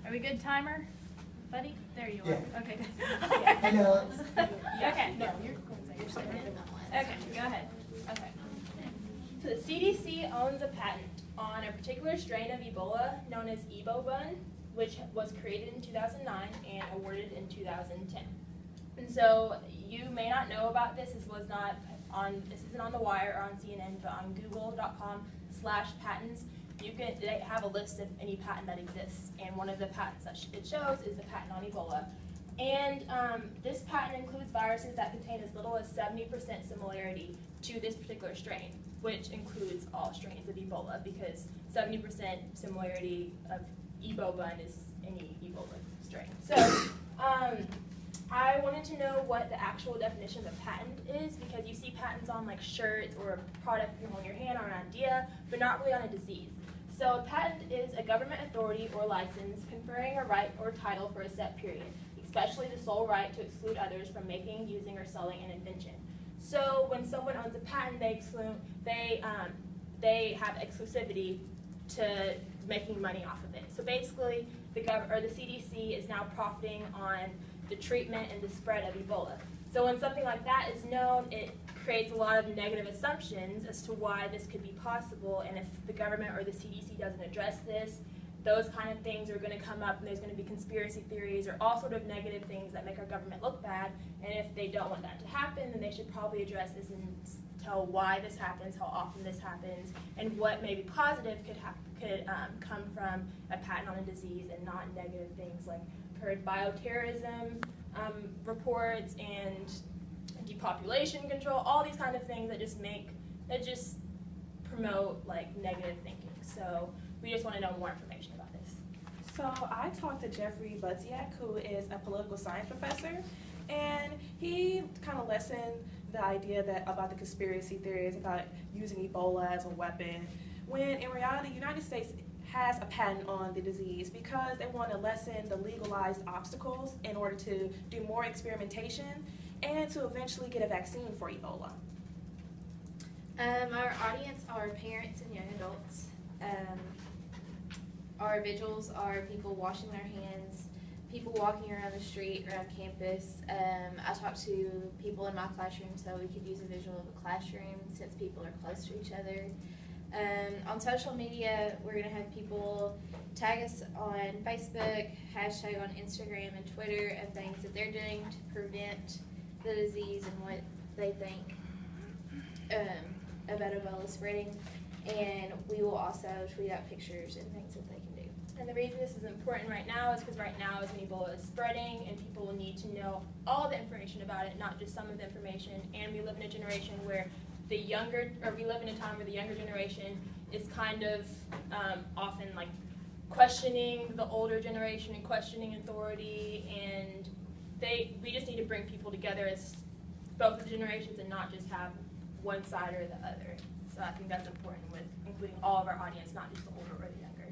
Are we good, timer? Buddy? There you are. Yeah. Okay. Hello. Okay. No, you're okay, go ahead. Okay. So the CDC owns a patent on a particular strain of Ebola known as Ebobun, which was created in 2009 and awarded in 2010. And so you may not know about this. This isn't on The Wire or on CNN, but on google.com/patents, they have a list of any patent that exists. And one of the patents that it shows is the patent on Ebola. And this patent includes viruses that contain as little as 70% similarity to this particular strain, which includes all strains of Ebola, because 70% similarity of Ebobun is any Ebola strain. So I wanted to know what the actual definition of a patent is, because you see patents on like shirts or a product you hold in your hand or an idea, but not really on a disease. So a patent is a government authority or license conferring a right or title for a set period, especially the sole right to exclude others from making, using, or selling an invention. So when someone owns a patent, they have exclusivity to making money off of it. So basically, the CDC is now profiting on the treatment and the spread of Ebola. So when something like that is known, it creates a lot of negative assumptions as to why this could be possible, and if the government or the CDC doesn't address this, those kind of things are going to come up, and there's going to be conspiracy theories or all sort of negative things that make our government look bad. And if they don't want that to happen, then they should probably address this and tell why this happens, how often this happens, and what maybe positive could come from a patent on a disease, and not negative things like heard bioterrorism reports and depopulation control, all these kind of things that just promote like negative thinking. So we just want to know more information about this. So I talked to Jeffrey Budziak, who is a political science professor, and he kind of lessened the idea about the conspiracy theories about using Ebola as a weapon, when in reality, the United States has a patent on the disease because they want to lessen the legalized obstacles in order to do more experimentation and to eventually get a vaccine for Ebola. Our audience are parents and young adults. Our vigils are people washing their hands, people walking around the street, around campus. I talk to people in my classroom, so we could use a visual of a classroom since people are close to each other. On social media, we're going to have people tag us on Facebook, hashtag on Instagram and Twitter of things that they're doing to prevent the disease and what they think about Ebola spreading. And we will also tweet out pictures and things that they can do. And the reason this is important right now is because right now is when Ebola is spreading, and people will need to know all the information about it, not just some of the information. And we live in a generation where we live in a time where the younger generation is kind of often like questioning the older generation and questioning authority, and we just need to bring people together as both the generations and not just have one side or the other. So I think that's important with including all of our audience, not just the older or the younger.